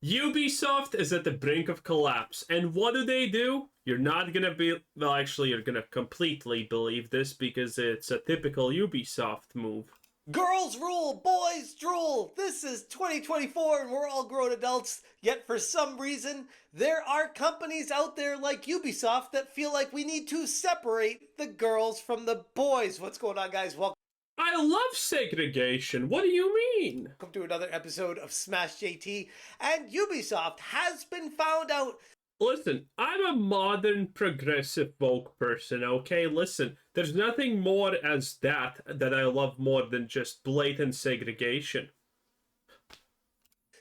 Ubisoft is at the brink of collapse, and what do? You're not gonna be, well, actually, you're gonna completely believe this because it's a typical Ubisoft move. Girls rule, boys drool. This is 2024 and we're all grown adults. Yet for some reason, there are companies out there like Ubisoft that feel like we need to separate the girls from the boys. What's going on, guys? Welcome I love segregation. What do you mean? to another episode of Smash JT. And Ubisoft has been found out. Listen, I'm a modern progressive woke person, okay? Listen, there's nothing more as that I love more than just blatant segregation.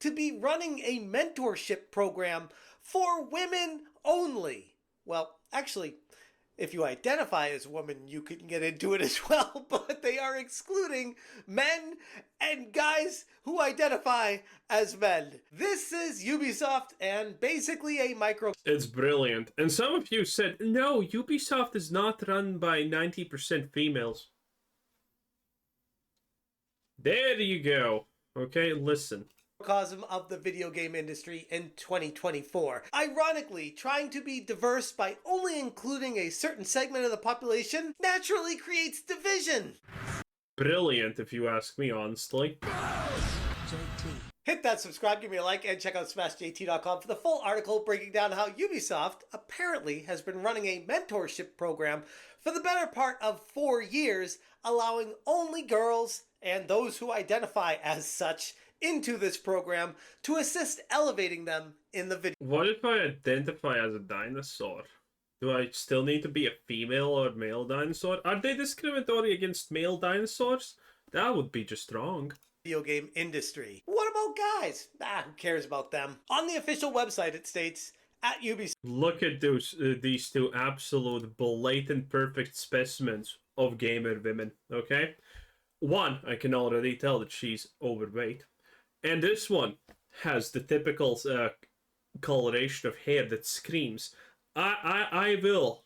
To be running a mentorship program for women only. Well, actually, if you identify as a woman, you can get into it as well, but they are excluding men and guys who identify as men. This is Ubisoft and basically a micro. It's brilliant. And some of you said, no, Ubisoft is not run by 90% females. There you go. Okay, listen. Microcosm of the video game industry in 2024. Ironically, trying to be diverse by only including a certain segment of the population naturally creates division. Brilliant, if you ask me honestly. Hit that subscribe, give me a like, and check out smashjt.com for the full article breaking down how Ubisoft apparently has been running a mentorship program for the better part of 4 years, allowing only girls and those who identify as such into this program to assist elevating them in the video. What if I identify as a dinosaur? Do I still need to be a female or male dinosaur? Are they discriminatory against male dinosaurs? That would be just wrong. Video game industry. What about guys? Who cares about them? On the official website, it states, at Ubisoft. Look at these two absolute blatant perfect specimens of gamer women, okay? One, I can already tell that she's overweight. And this one has the typical coloration of hair that screams, I will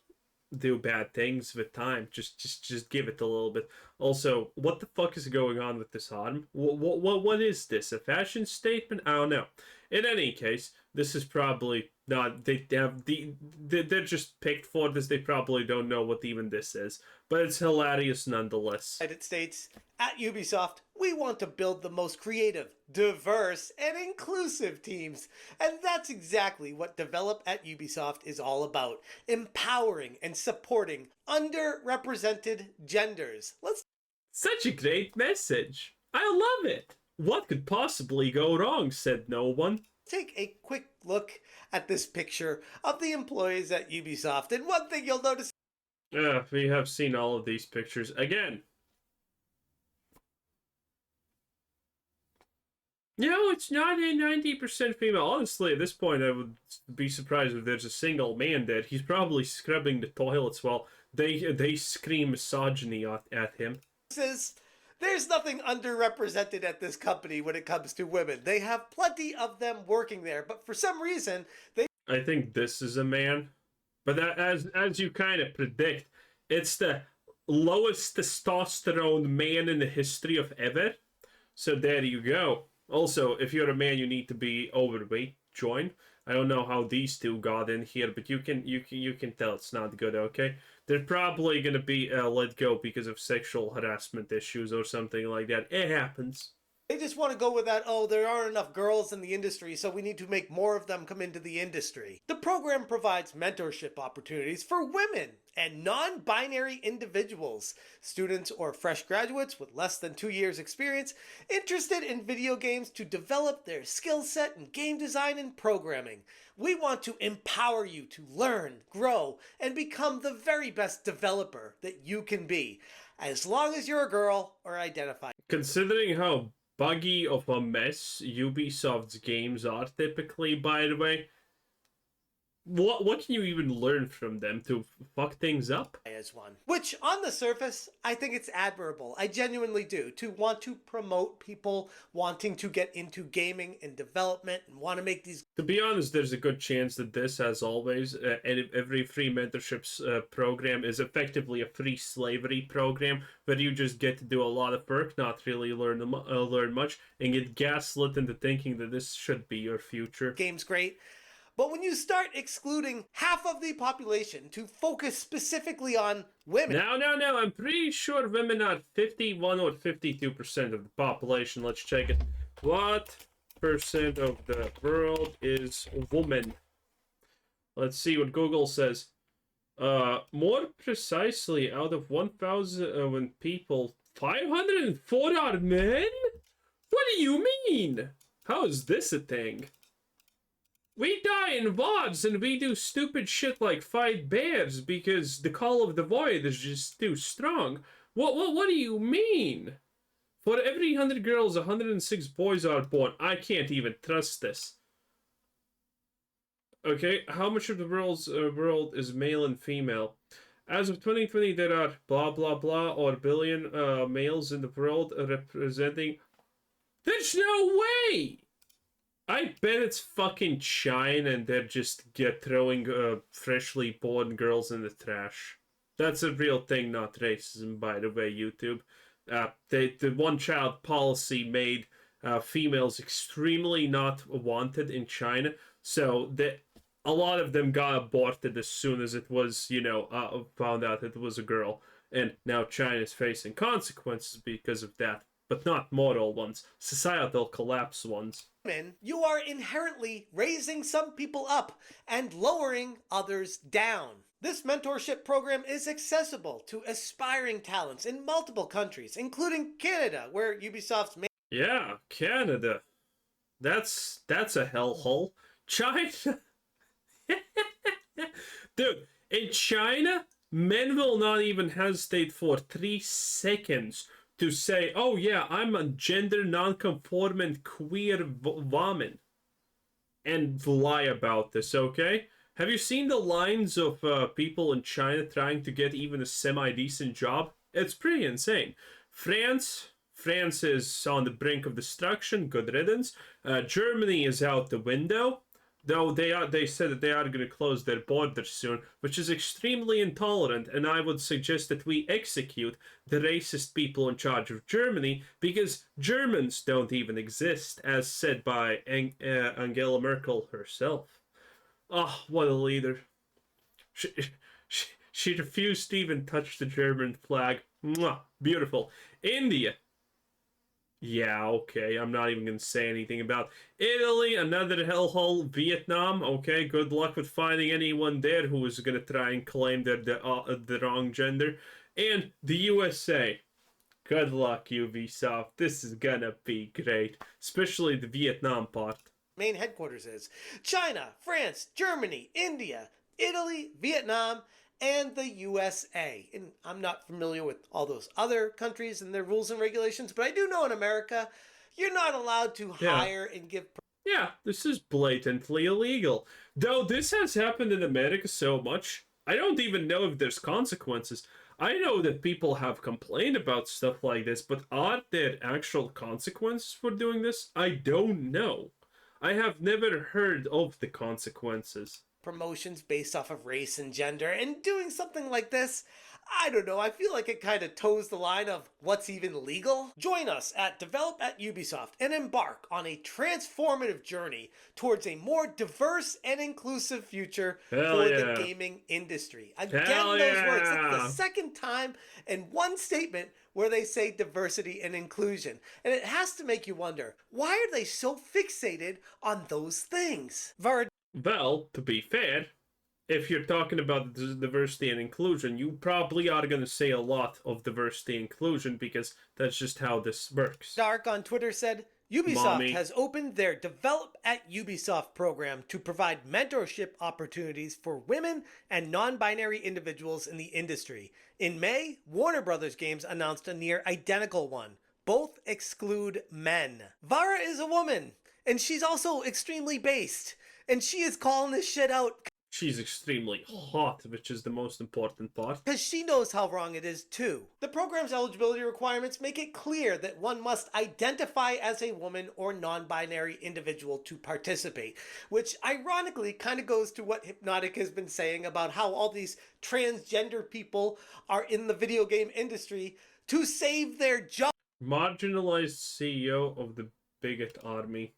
do bad things with time. Just give it a little bit. Also, what the fuck is going on with this arm? What is this? A fashion statement? I don't know. In any case, this is probably not. They're just picked for this. They probably don't know what even this is, but it's hilarious nonetheless. United States, at Ubisoft, we want to build the most creative, diverse, and inclusive teams. And that's exactly what Develop at Ubisoft is all about. Empowering and supporting underrepresented genders. Such a great message. I love it. What could possibly go wrong, said no one. Take a quick look at this picture of the employees at Ubisoft. And one thing you'll notice. We have seen all of these pictures. Again. No, it's not a 90% female. Honestly, at this point, I would be surprised if there's a single man there. He's probably scrubbing the toilets while they scream misogyny at him. There's nothing underrepresented at this company when it comes to women. They have plenty of them working there, but for some reason, I think this is a man. But as you kind of predict, it's the lowest testosterone man in the history of ever. So there you go. Also, if you're a man, you need to be overweight. Join. I don't know how these two got in here, but you can tell it's not good. Okay, they're probably gonna be let go because of sexual harassment issues or something like that. It happens. They just want to go with that, oh, there aren't enough girls in the industry, so we need to make more of them come into the industry. The program provides mentorship opportunities for women and non-binary individuals, students or fresh graduates with less than 2 years experience interested in video games to develop their skill set in game design and programming. We want to empower you to learn, grow, and become the very best developer that you can be, as long as you're a girl or identify. Considering how buggy of a mess Ubisoft's games are typically, by the way, what can you even learn from them to fuck things up? as one. Which, on the surface, I think it's admirable. I genuinely do. To want to promote people wanting to get into gaming and development and want to make these. To be honest, there's a good chance that this, as always, every free mentorships program is effectively a free slavery program where you just get to do a lot of work, not really learn much, and get gaslit into thinking that this should be your future. Game's great. But when you start excluding half of the population to focus specifically on women. No. I'm pretty sure women are 51 or 52% of the population. Let's check it. What percent of the world is woman? Let's see what Google says. More precisely, out of 1,000 people, 504 are men? What do you mean? How is this a thing? We die in VODs and we do stupid shit like fight bears because the call of the void is just too strong. What do you mean? For every 100 girls, 106 boys are born. I can't even trust this. Okay, how much of the world is male and female? As of 2020, there are blah blah blah or billion males in the world representing. There's no way! I bet it's fucking China and they're just throwing freshly born girls in the trash. That's a real thing, not racism, by the way, YouTube. The one-child policy made females extremely not wanted in China, so a lot of them got aborted as soon as it was, found out it was a girl. And now China's facing consequences because of that. But not moral ones, societal collapse ones. You are inherently raising some people up and lowering others down. This mentorship program is accessible to aspiring talents in multiple countries, including Canada, where Ubisoft's main. Yeah, Canada. That's a hellhole. China. Dude, in China, men will not even hesitate for 3 seconds to say, oh yeah, I'm a gender non-conformant queer woman. And lie about this, okay? Have you seen the lines of people in China trying to get even a semi-decent job? It's pretty insane. France is on the brink of destruction, good riddance. Germany is out the window. Though they said that they are going to close their borders soon, which is extremely intolerant, and I would suggest that we execute the racist people in charge of Germany, because Germans don't even exist, as said by Angela Merkel herself. Oh, what a leader. She refused to even touch the German flag. Mwah, beautiful. India. Yeah, okay, I'm not even going to say anything about Italy, another hellhole. Vietnam, okay, good luck with finding anyone there who is going to try and claim they're the wrong gender. And the USA. Good luck, Ubisoft. This is gonna be great, especially the Vietnam part. Main headquarters is China, France, Germany, India, Italy, Vietnam, and the USA. And I'm not familiar with all those other countries and their rules and regulations, but I do know in America, you're not allowed to hire and give. Yeah, this is blatantly illegal. Though this has happened in America so much, I don't even know if there's consequences. I know that people have complained about stuff like this, but are there actual consequences for doing this? I don't know. I have never heard of the consequences. Promotions based off of race and gender, and doing something like this, I don't know, I feel like it kind of toes the line of what's even legal. Join us at Develop at Ubisoft and embark on a transformative journey towards a more diverse and inclusive future for the gaming industry. Again, those words, it's the second time in one statement where they say diversity and inclusion. And it has to make you wonder, why are they so fixated on those things? Well, to be fair, if you're talking about diversity and inclusion, you probably are going to say a lot of diversity and inclusion because that's just how this works. Dark on Twitter said, Ubisoft has opened their Develop at Ubisoft program to provide mentorship opportunities for women and non-binary individuals in the industry. In May, Warner Brothers Games announced a near identical one. Both exclude men. Vara is a woman, and she's also extremely based. And she is calling this shit out. She's extremely hot, which is the most important part. Because she knows how wrong it is too. The program's eligibility requirements make it clear that one must identify as a woman or non-binary individual to participate, which ironically kind of goes to what Hypnotic has been saying about how all these transgender people are in the video game industry to save their job. Marginalized CEO of the bigot army.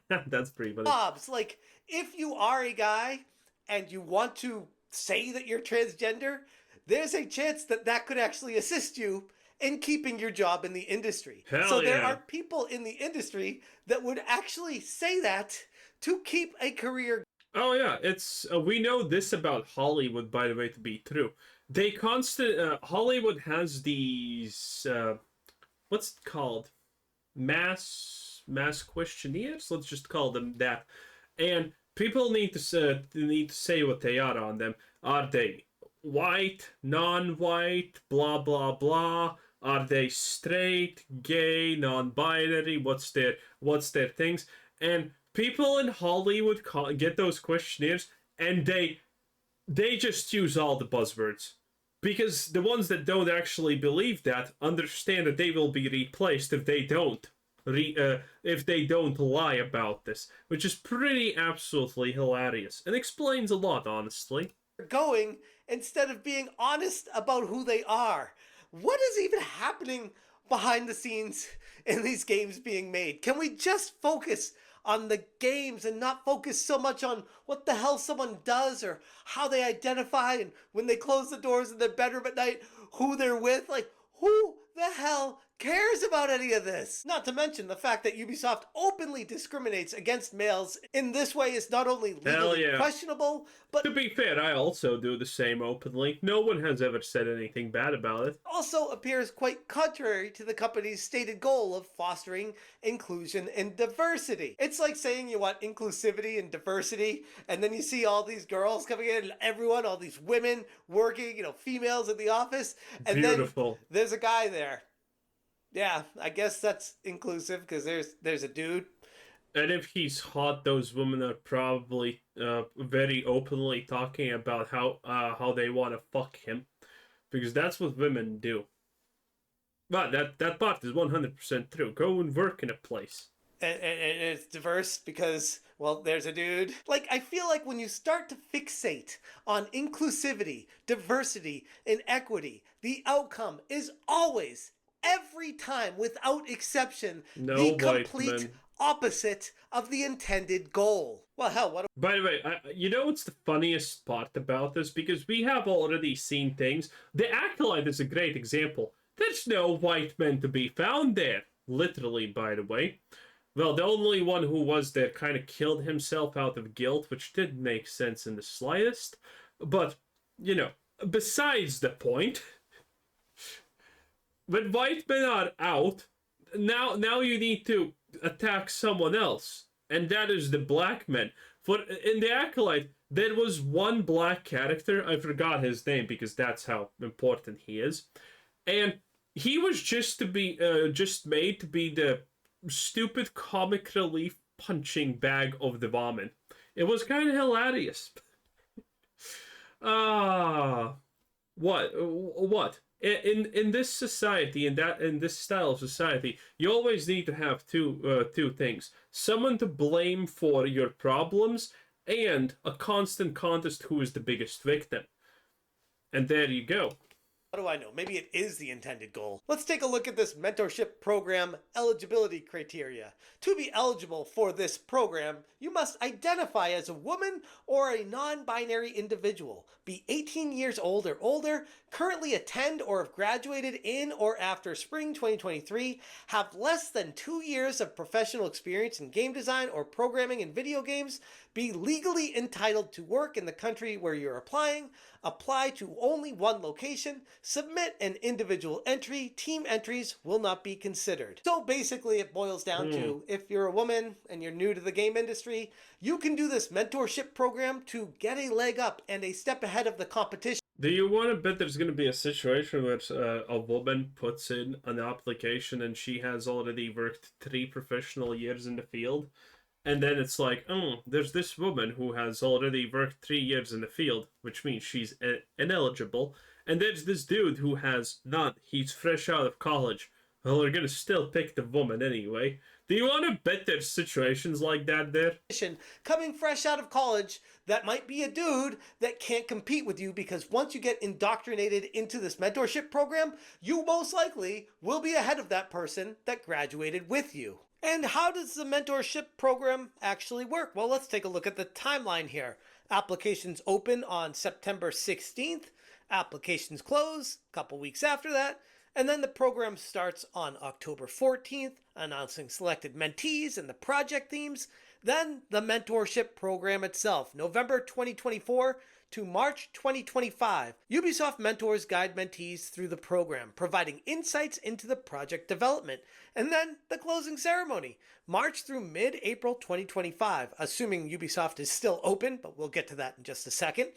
That's pretty funny. Jobs. Like, if you are a guy and you want to say that you're transgender, there's a chance that that could actually assist you in keeping your job in the industry. Hell so there yeah. are people in the industry that would actually say that to keep a career. Oh yeah, it's we know this about Hollywood, by the way, to be true. They Hollywood has these what's it called, mass questionnaires. Let's just call them that, and people need to say what they are on them. Are they white, non-white, blah blah blah? Are they straight, gay, non-binary? What's their things? And people in Hollywood get those questionnaires, and they just use all the buzzwords. Because the ones that don't actually believe that understand that they will be replaced if they don't lie about this, which is pretty absolutely hilarious and explains a lot, honestly. Going instead of being honest about who they are. What is even happening behind the scenes in these games being made? Can we just focus on the games and not focus so much on what the hell someone does or how they identify, and when they close the doors in their bedroom at night, who they're with? Like, who the hell cares about any of this? Not to mention the fact that Ubisoft openly discriminates against males in this way is not only legally questionable, but to be fair, I also do the same openly. No one has ever said anything bad about it. Also appears quite contrary to the company's stated goal of fostering inclusion and diversity. It's like saying you want inclusivity and diversity, and then you see all these girls coming in, everyone, all these women working, females in the office, and Beautiful. then there's a guy there. Yeah, I guess that's inclusive because there's a dude. And if he's hot, those women are probably very openly talking about how they want to fuck him, because that's what women do. But that part is 100% true. Go and work in a place. And it's diverse because, well, there's a dude. Like, I feel like when you start to fixate on inclusivity, diversity, and equity, the outcome is always, every time, without exception, the complete opposite of the intended goal. Well, hell, what? By the way, you know what's the funniest part about this? Because we have already seen things. The Acolyte is a great example. There's no white men to be found there. Literally, by the way. Well, the only one who was there kind of killed himself out of guilt, which didn't make sense in the slightest. But, besides the point, when white men are out, now you need to attack someone else, and that is the black men. For in the Acolyte, there was one black character. I forgot his name because that's how important he is, and he was just made to be the stupid comic relief punching bag of the vomit. It was kind of hilarious. What? In this society, in this style of society, you always need to have two things: someone to blame for your problems, and a constant contest who is the biggest victim. And there you go. How do I know? Maybe it is the intended goal. Let's take a look at this mentorship program eligibility criteria. To be eligible for this program, you must identify as a woman or a non-binary individual, be 18 years old or older, currently attend or have graduated in or after spring 2023, have less than 2 years of professional experience in game design or programming in video games, be legally entitled to work in the country where you're applying, apply to only one location, submit an individual entry, team entries will not be considered. So basically it boils down to, if you're a woman and you're new to the game industry, you can do this mentorship program to get a leg up and a step ahead of the competition. Do you want to bet there's going to be a situation where a woman puts in an application and she has already worked 3 professional years in the field, And then it's like, oh, there's this woman who has already worked 3 years in the field, which means she's ineligible. And there's this dude who has none. He's fresh out of college. Well, we're gonna still pick the woman anyway. Do you want to bet there's situations like that there? Coming fresh out of college that might be a dude that can't compete with you, because once you get indoctrinated into this mentorship program, you most likely will be ahead of that person that graduated with you. And how does the mentorship program actually work? Well, let's take a look at the timeline here. Applications open on September 16th. Applications close a couple weeks after that. And then the program starts on October 14th, announcing selected mentees and the project themes. Then the mentorship program itself, November 2024 to March 2025. Ubisoft mentors guide mentees through the program, providing insights into the project development. And then the closing ceremony, March through mid-April 2025, assuming Ubisoft is still open, but we'll get to that in just a second.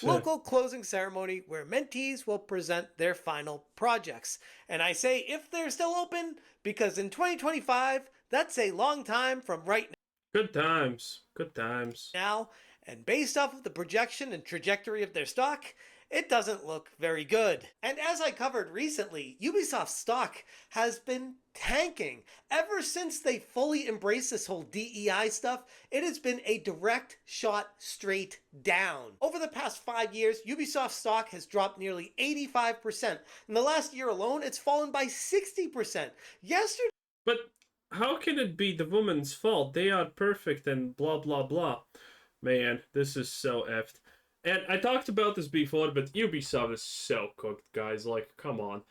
Local closing ceremony where mentees will present their final projects. And I say if they're still open, because in 2025, that's a long time from right Good times. Good times. now, and based off of the projection and trajectory of their stock, it doesn't look very good. And as I covered recently, Ubisoft's stock has been tanking. Ever since they fully embraced this whole DEI stuff, it has been a direct shot straight down. Over the past 5 years, Ubisoft's stock has dropped nearly 85%. In the last year alone, it's fallen by 60%. Yesterday, But how can it be the woman's fault? They are perfect and blah blah blah. Man, this is so effed. And I talked about this before, but Ubisoft is so cooked, guys. Like, come on.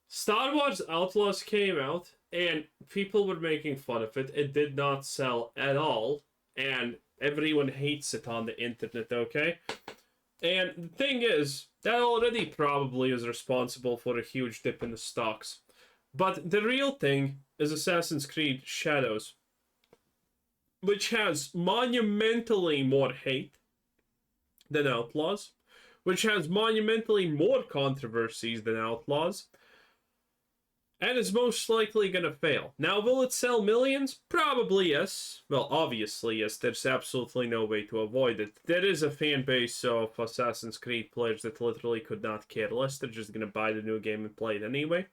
Star Wars Outlaws came out, and people were making fun of it. It did not sell at all, and everyone hates it on the internet, okay? And the thing is, that already probably is responsible for a huge dip in the stocks. But the real thing is Assassin's Creed Shadows, which has monumentally more hate than Outlaws, which has monumentally more controversies than Outlaws, and is most likely going to fail. Now, will it sell millions? Probably yes. Well, obviously yes. There's absolutely no way to avoid it. There is a fan base of Assassin's Creed players that literally could not care less. They're just going to buy the new game and play it anyway.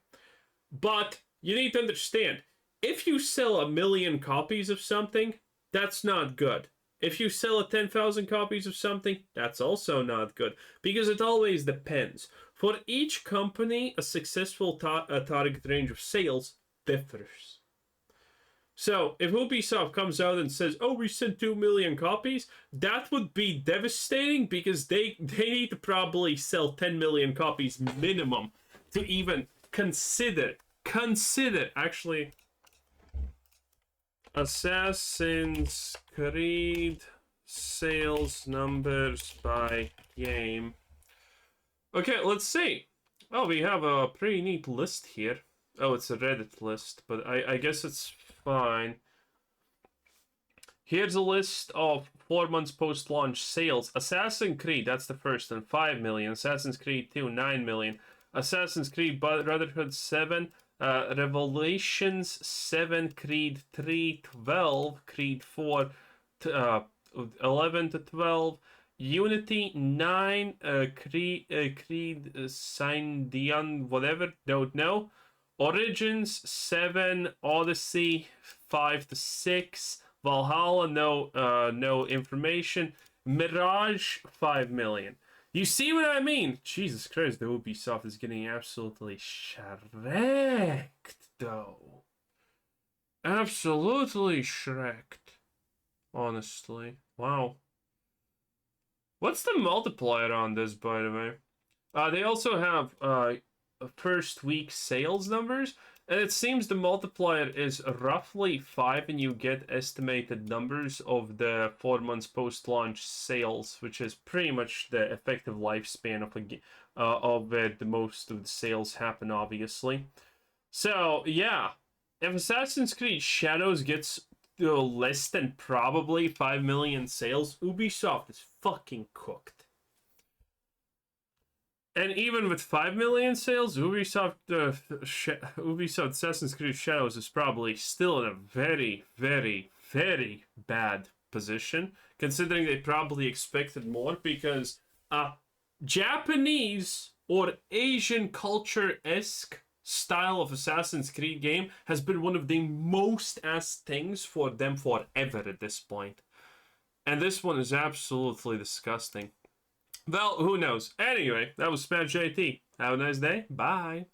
But you need to understand, if you sell 1 million copies of something, that's not good. If you sell 10,000 copies of something, that's also not good. Because it always depends. For each company, a successful target range of sales differs. So, if Ubisoft comes out and says, oh, we sent 2 million copies, that would be devastating because they need to probably sell 10 million copies minimum to even consider, actually, Assassin's Creed sales numbers by game. Okay, let's see. Oh, we have a pretty neat list here. Oh, it's a Reddit list, but I guess it's fine. Here's a list of 4 months post-launch sales. Assassin's Creed, that's the first one, 5 million. Assassin's Creed 2, 9 million. Assassin's Creed Brotherhood 7, Revelations 7, Creed 3, 12, Creed 4, 11 to 12, Unity 9, Creed Syndion, whatever, don't know. Origins 7, Odyssey 5 to 6, Valhalla no information, Mirage 5 million. You see what I mean? Jesus Christ, the Ubisoft is getting absolutely shreked, though. Absolutely shreked. Honestly. Wow. What's the multiplier on this, by the way? They also have first week sales numbers, and it seems the multiplier is roughly 5, and you get estimated numbers of the 4 months post-launch sales, which is pretty much the effective lifespan of where the most of the sales happen, obviously. So yeah, if Assassin's Creed Shadows gets less than probably 5 million sales, Ubisoft is fucking cooked. And even with 5 million sales, Ubisoft Assassin's Creed Shadows is probably still in a very, very, very bad position, considering they probably expected more, because Japanese or Asian culture-esque style of Assassin's Creed game has been one of the most asked things for them forever at this point. And this one is absolutely disgusting. Well, who knows? Anyway, that was Smash JT. Have a nice day. Bye.